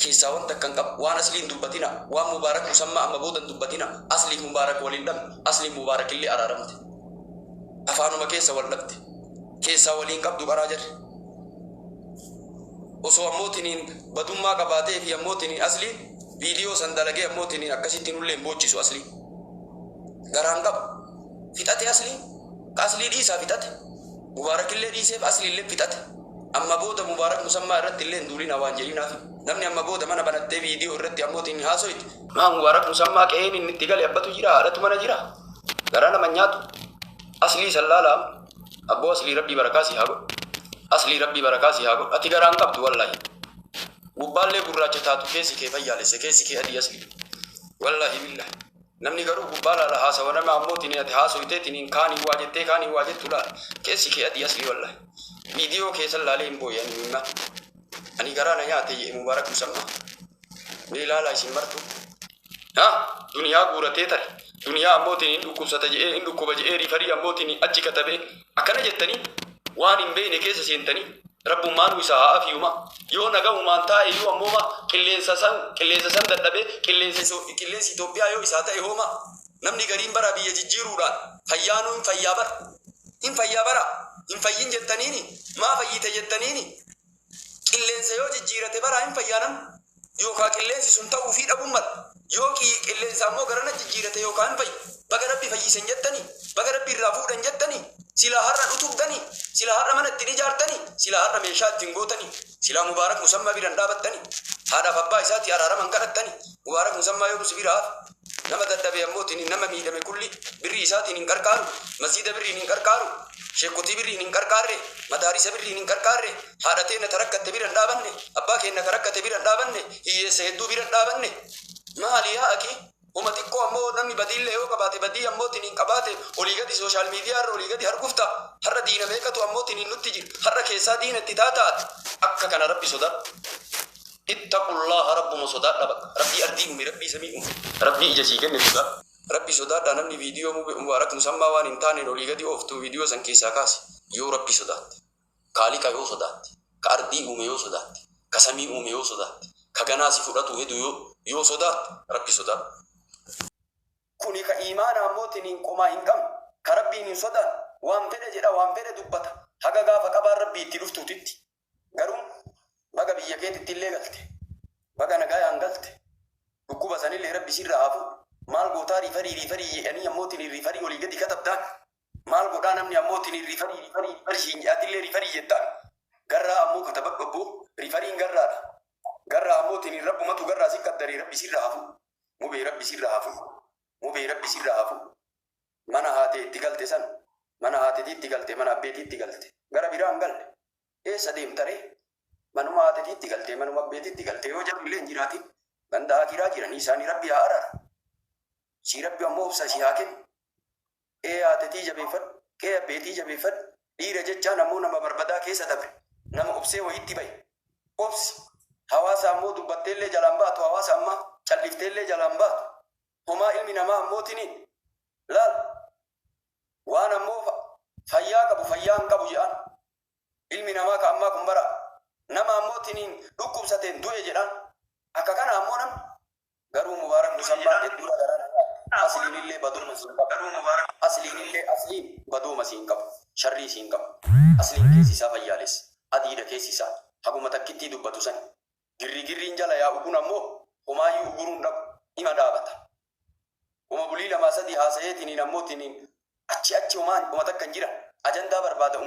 كيسا وانت كان قب وان أصلي دبتنا وان مبارك مسمى أما بودا دبتنا أصلي مبارك ولندم أصلي مبارك اللي أرارمت أفانو ما كيسا ولبت كيسا ولين قب دبراجر وسو أموتنين بدون ما قباتي في أموتنين أصلي فيديو سندلقي أموتنين أكسيتين اللي مبوشيسو أصلي غران قب فتاتي أصلي كأصلي ديسا فتات مبارك اللي ديسا أصلي اللي فتات أما بودا مبارك مسمى رت اللي ندورين وانجلين في نمني أما بودا ما نبنت فيديو رت أموتنين هاسويت ما مبارك مسمى كأين النتيجة أبتو جرا رت ما نجرا غرانا من ياتو أصلي سلالة أبو أصلي ربي بركاسي هاغو أصلي ربي بركاسي هاغو أتي غران قبض والله وبالله براجة تاتو كيسي كيف يالس كيسي كي أدي أصلي والله بالله نمني غرو وبالا لها سوانا ما أموتني أتحاسو يتينين كاني واجد تلا كيسي كي أدي أصلي والله فيديو كيس اللالين بو يعني مما أني غرانا ياتي مبارك مسمى ميلا لا يسمرتو ها دنيا غورتي تري دنيا أموتني إندو كوساتجي إندو كوبجي ريفري أموتني أجي كتبه أكنا جتني وان بين كيس سينتني رب مان وساء في يوما يو نجا ومان تا يو أموما كلين سسان دتبه كلين سيتوبيا يو إساتا يهوما نمني غريم برا بيجي جيرورا فيانو إن فيابرا إن فيين جتنيني ما فييت جتنيني كلين سيو جيرته برا إن فيانم يو كا كلين سنتا وفي أبو مر يو كي كلين سامو غرنا جيرته يو كان في بغرب في سنجتني بغرب رافو دنجتني سلا هر أتوبتني سلا هر من التني جارتني سلا هر ميشات تنغوتني سلا مبارك مسمى برندابتني هذا فبا إساتي أرارا من كرتني مبارك مسمى يوم سبيرات نما تدبي أموتني نما ميدم كلي بري إساتي نكركارو مسجد بري نكركارو شيكوتي بري نكركاري مدارس بري نكركاري هذا تين تركت برندابني أبا كين تركت برندابني هي سيدو برندابني ما ليها أكي ومتكو أمو نمي بديل له كباتي بدي أمو تنين كباتي وليجا سوشيال ميديا وليجا دي هركفتا هر دين ميكا تو أمو تنين نتيجي هر كيسا دين اتتاتات أكا كان ربي صدا اتقوا الله رب مصدا ربي أرديهم ربي سميهم ربي إجاسيكن نتودا ربي صدا دانمني فيديو مبارك مسمى وان انتاني وليجا دي أفتو فيديو سن كيسا كاسي يو ربي صدا كالي كيو صدا كأردي أميو صدا كسمي أميو صدا كغناسي فراتو هدو يو صدا ربي صدا كوني كإيمان أموتنين كما إنكم كربين صدا وامتد جدا وامتد دبتا حقا غافا قبار ربي تلفتو تتي غرون بقى بيكيت تلي غلط بقى نغايا انغلط بكوبا سني اللي ربي سير عافو مال غوتا ريفري يعني أموتني ريفري ولي قد كتب تان مال غوتا نمني أموتني ريفري برشين جاتي ريفري جتان غرا أمو كتبك ببو ريفري غرا أموتني رب ما تغرا سيكدري ربي سير عافو مو بي ربي سير عافو مو بيربي سير عفو منا هاتي تقلت سن منا هاتي تقلت منا بيتي تقلت غرا بيران قال ايه سديم تري منو ما هاتي تقلت منو ما بيتي تقلت وجب لين جراتي بندا كيرا جراني ساني ربي هارا سي ربي امو سي حاكم ايه هاتي جبيفت كي بيتي جبيفت دي رجچا نمو نما بربدا كيس دبر نما اوبسي ويتي باي اوبس حواس امو دبتل جلامبا تو حواس اما چلفتل جلامبا هما علمي نما موتنين لا وانا مو فيا كبو فيان كبو جان علمي نما كأما كمبرا نما موتنين ركوب ستين دوية جان أكاكنا أمونم غرو مبارك مسمى الدورة غران أصلين اللي بدو مسين كب غرو مبارك أصلين اللي أصلين بدو مسين كب شري سين كب أصلين كيسي سا فيالس أدير كيسي سا حكومة كتي دبتو سن غري نجالا يا أبونا مو هما يو أبورون رب إما دابتا وما بولي لما سدي هاسيتني نموتني أتشي وما تكن جرا أجندا بربادة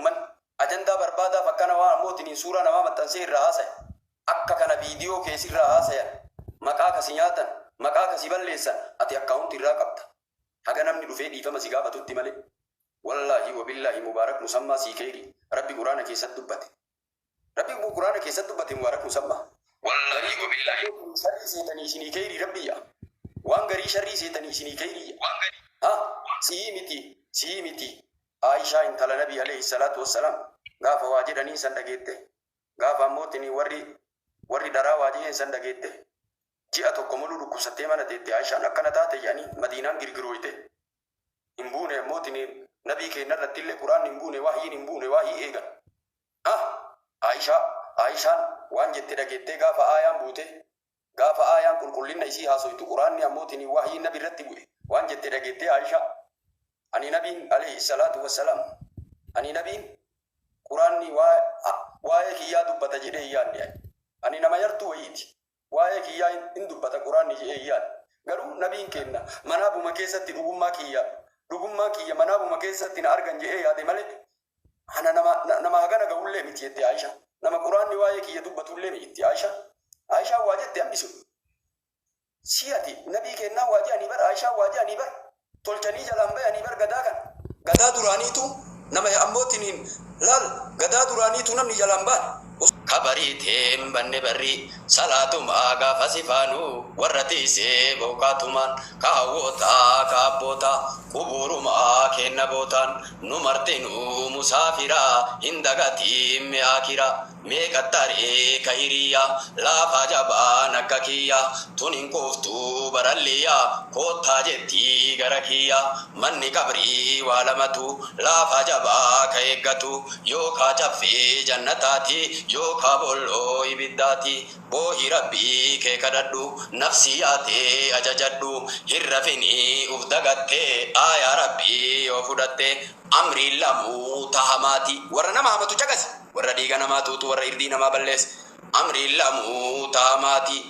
أجندا بربادة فكنا واموتني سورة نما متنسير راسه أكا كان فيديو كيسير راسه مكاك سياتا مكاك سيبليسا أتي أكاونتي راكبتا حقا نمني رفيدي فما سيقابة تتمالي والله وبالله مبارك مسمى سيكيري ربي قرآن كيسد دبتي ربي قرآن كيسد دبتي مبارك مسمى والله وبالله شري سيتني سيكيري ربي يا وان غري شري سيتني سيكيري ها سيمتي عائشة انت النبي عليه الصلاة والسلام غاف واجرني سندقيته غاف موتني وري درا واجه سندقيته جاءتو كملو لكسته من تيته عائشة نكنتا يعني مدينة غيرغرويته امبونه موتني نبي كي نرتل القرآن امبونه وحي ايغا عائشة وان جت دقيته غاف آيام بوته gaafa aayaan qulqullinna isii haasoytu quraanni ammootiin wahyii nabi irratti bu'e waan jette dhageettee Aisha ani nabiin alayhi salaatu wassalaam ani nabiin quraanni waa'ee kiyyaa dubbata jedhee yaadne ani nama yartuu wayiiti waa'ee kiyyaa hin dubbata quraanni jedhee yaadne garuu nabiin kenna manaabuma keessatti dhugummaa kiyya manaabuma keessatti na argan jedhee yaade malee ana nama hagana ga'ullee miti jette Aisha nama quraanni waa'ee kiyya dubbatullee miti Aisha waa jette hambisu siyati nabii kennaa waajii ani bar Aisha waajii ani bar tolchanii jalaan bayanii bar gadaa duraaniitu nama ammootiin laal gadaa duraaniitu namni jalaan baan kabarii teem banne barri salaatuma gaafa sifaanu warra tiisee bookaatumaan kaawwotaa kaabboota quburumaa kenna bootaan nu martinu musaafiraa hin dagatiin mi'aakira meeqattaree kahiriyaa laafaa jabaan akka kiyyaa tun hin kooftuu baralliyaa koottaa jettii gara kiyyaa manni qabrii waa lamatu laafaa jabaa ka eeggatu yookaa caffee jannataati yookaa bolloo ibiddaati boohi rabbii kee kadhadhu nafsi yaatee ajajadhu hin rafinii uf dagattee aayaa rabbii yoo fudhatte amriin lamuu tahamaati warra nama hamatu caqasi warra dhiiga namaa tuutu warra irdii namaa ballees amriin lamuu tahamaati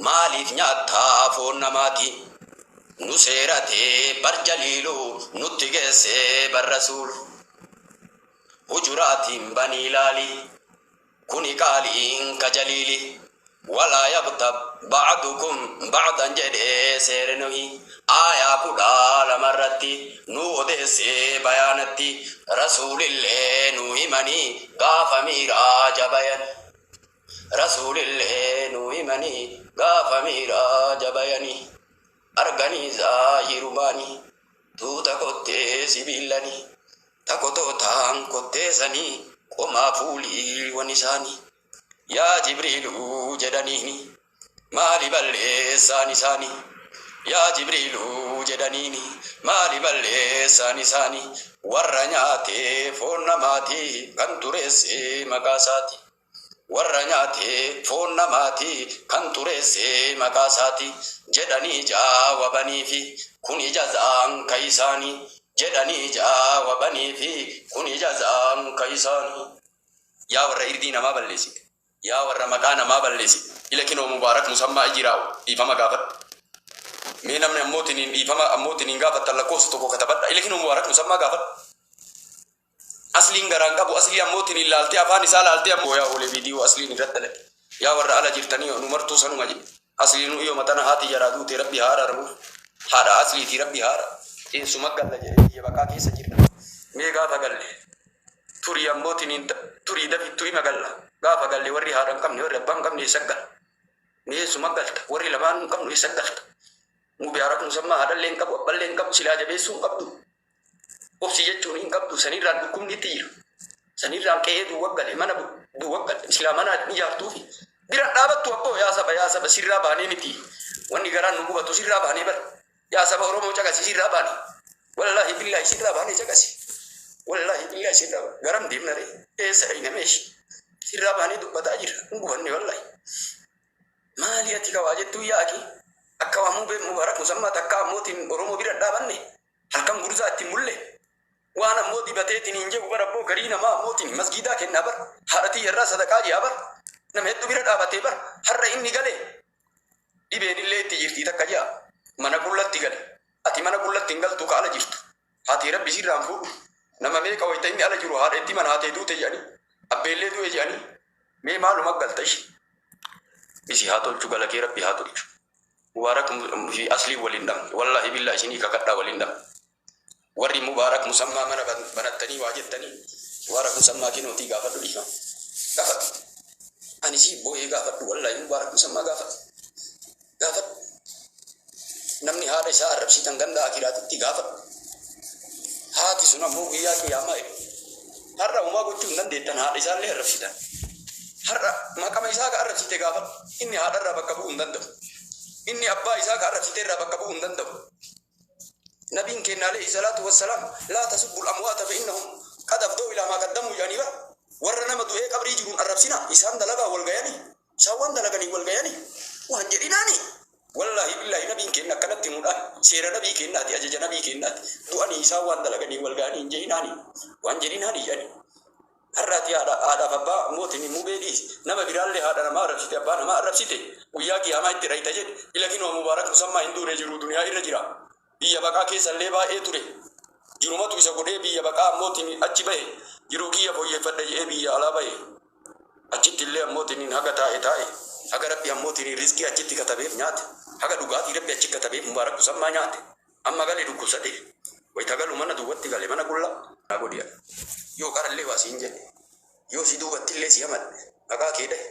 maaliif nyaattaa foon namaati nu seeratee barjaliiluu nutti geessee barrasuul hujuraatiin banii ilaalii kuni qaaliin kajaliili walaa yabtab ba'dukum ba'dan jedhee seerenuhi aayaa kudhaa lamarratti nu odeessee bayaanatti rasuulillee nu himanii gaafa miiraa jabayan rasuulillee nu himanii gaafa miiraa jabayanii arganii zaayirumaanii tuuta kottee sibiilanii takotootaan kotteessanii qomaa fuuliiwwan isaanii yaa Jibriiluu jedhaniini maali balleessaan isaanii yaa Jibriiluu jedhaniini maali balleessaan isaanii warra nyaatee foon namaatii kan tureessee maqaa isaati warra nyaatee foon namaatii kan tureessee maqaa isaati jedhanii jaawabanii fi kun jazaan ka isaanii jedhanii jaawabanii fi kun jazaan ka isaanii yaa warra irdii namaa balleessite yaa warra maqaa namaa balleessite ila kinoo mubaarak musammaa ijiraa'u dhiifama gaafadhu mee namni ammootiin dhiifama ammootiin gaafatan lakkoofsa tokko katabadha ila kinoo mubaarak musammaa gaafadhu asliin garaan qabu aslii ammootiin ilaaltee afaan isaa laaltee ammoo yaa oole viidiyoo asliin irratti dalage yaa warra ala jirtanii nu martuu sanuma jedhe asliin iyo matana haati jaraa duute rabbi haara rabuuf haadha asliitii rabbi haara teessuma galla jedhe biyya baqaa keessa jirra mee gaafa galle turii ammootiin turii dafittuu ima galla gaafa galle warri haadha hin qabne warri abbaa hin qabne eessa gala mee suma galta warri lamaan hin qabnu eessa galta mubaarak musammaa haadhallee hin qabu abballee hin qabu silaa jabeessuu hin qabdu obsi jechuun hin qabdu sanirraan dhukkubni itti jira sanirraan qe'ee duwwaggale mana duwwaggale silaa mana ijaartuufi bira dhaabattu abboo yaa saba sirraa baanee miti wanni garaan nu gubatu sirraa baanee bara yaa saba Oromoo caqasi sirraa baanee wallahi billahi sirraa baanee caqasi wallahi billahi sirraa baanee garam deemna ree eessa dhayna meeshi sirraa baanee dubbataa jira hin gubanne wallahi maali ati kawaa jettuu yaaki akka waa mubaarak musammaa takka ammootiin Oromoo bira dhaabanne halkan gurza itti mulle waan ammoo dibateetiin hin jedhu bara abboo garii namaa ammootiin masgiidaa kennaa bara haadhatii irraa sadaqaa ji'a bara nama hedduu bira dhaabatee bara har'a inni galee dhibeen illee itti jirtii takka ji'a mana qullatti gale ati mana qullatti hin galtu ka ala jirtu haati rabbi sirraan fuudhu nama meeqa wayita inni ala jiru haadha itti mana haatee duute jedhanii abbeellee du'e jedhanii mee maaluma galta ishee isi haa tolchu gala kee rabbi haa tolchu mubaarak fi aslii waliin dhabne wallahi billahi isinii kakadhaa waliin dhabne warri mubaarak musammaa mana banattanii waa jettanii mubaarak musammaa kinootii gaafadhu dhiifama gaafadhu ani si boo'ee gaafadhu wallahi mubaarak musammaa gaafadhu namni haadha isaa arrabsitan ganda akiraatitti gaafadhu haati sun ammoo guyyaa qiyaamaa har'a umaa gochuu hin dandeettan haadha isaallee arrabsitan har'a maqama isaa ka arrabsite gaafadhu inni haadharraa bakka bu'uu hin danda'u inni abbaa isaa ka arrabsite irraa bakka bu'uu hin danda'u نبينا كنا عليه الصلاة والسلام لا تسبوا الأموات فإنهم قد أفضوا إلى ما قدموا جانبا ورنا مدوه قبري جرون الربسنا إسان دلغا والغياني شاوان دلغني والغياني waan jedhinaani wallahi billahi nabiin kenna kanatti muudha seera nabii kennaati ajaja nabii kennaati du'anii isaa waan dalaganii wal gaanii hin jedhinaani waan jedhinaani jedhani har'aati haadhaaf abbaa mootiin mubeedii nama biraallee haadha namaa arrabsite abbaa namaa arrabsite guyyaa qiyaamaa itti rayita jedhe ilakinoo mubaarak musammaa hin duune jiru duniyaa irra jira biyya baqaa keessallee baay'ee ture jirumatu isa godhee biyya baqaa mootiin achi bahe jiruu kiyya fooyyeffadha jedhee biyya alaa bahe achitti illee mootiin haga taa'e haga rabbi mootiin rizqii achitti katabeef nyaate haga dhugaatii rabbi achi katabeef mubaarak musammaa nyaate amma galee dhukkubsate wayita galu mana duwwatti gale mana qullaa naa godhiya yoo qarallee waa siin jedhe yoo si duubattillee si hamadhe maqaa kee dhahe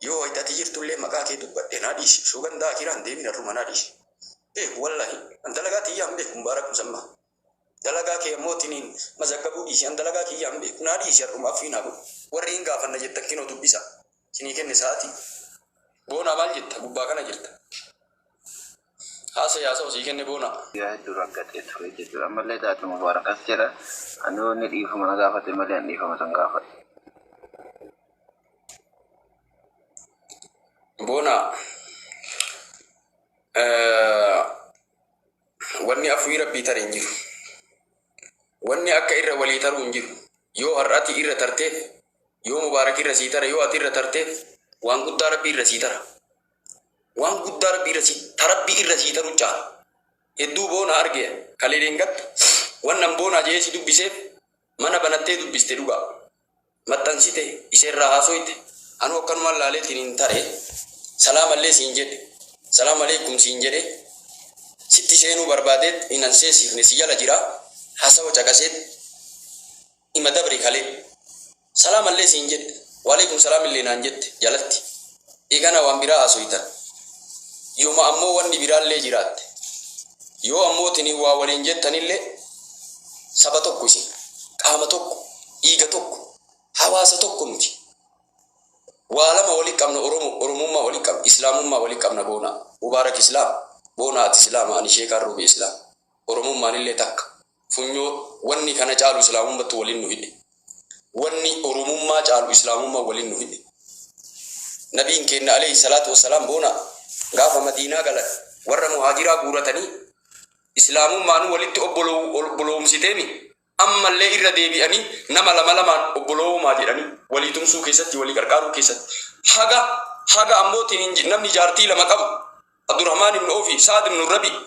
yoo wayitati jirtullee maqaa kee dubbadhe naa dhiisi sugandaa kiraan deemin arruma naa dhiisi beeku wallahi an dalagaa tiyyaan beeku mubaarak musammaa dalagaa kee mootiin mazaggabuu dhiisi an dalagaa kiyyaan beeku naa dhiisi arruma affiinaa godhu warri hin gaafanna jetta kinoo dubbisa sinii kenne sa'aatii boonaa maal jetta gubbaa kana jirta haasa yaasa osii kenne boonaa yaa dura gatee ture jechuudha ammallee taatu mubaarakas jedha ani dhiifama na gaafate malee an dhiifama san gaafate boonaa wanni afuu rabbii tare hin jiru wanni akka irra walii taruu hin jiru yoo har'ati irra tarteef yoo mubaarak irra sii tara yoo ati irra tarteef waan guddaa rabbii irra sii tara waan guddaa rabbii irra sii taru caala hedduu boona arge kaleedeen gatta wannan boona jee si dubbiseef mana banattee dubbiste dhugaa maxxansite iseerraa haasoyte anu akkanumaan laaleetiin hin tare salaamallee siin jedhe salaam aleekum siin jedhe sitti seenuu barbaadeet hinan seesiifne si jala jira hasawa caqaseet ima dabre kalee salaamallee siin jedhe waalaikum salaam illee naan jette jalatti eegana waan biraa haasoytan yooma ammoo wanni biraallee jiraatte yoo ammootiin waa waliin jettanillee saba tokko isin qaama tokko dhiiga tokko hawaasa tokko nuti waa lama walii qabna oromummaa walii qabna islaamummaa walii qabna boona mubaarak islaam boona ati islaama ani sheekaan ruube islaam oromummaan illee takka funyoo wanni kana caalu islaamummaatti waliin nu hidhe wanni oromummaa caalu islaamummaa waliin nu hidhe nabiin keenya alayhi salaatu wassalaam boona gaafa madiinaa galan warra muhaajiraa guuratanii islaamummaan walitti obboloomsiteemi ammallee irra deebi'anii nama lamaan obboloomaa jedhanii walii tumsuu keessatti walii gargaaruu keessatti haga ammootiin namni jaartii lama qabu Abdurrahmaan ibn Awfi Sa'd ibn Rabi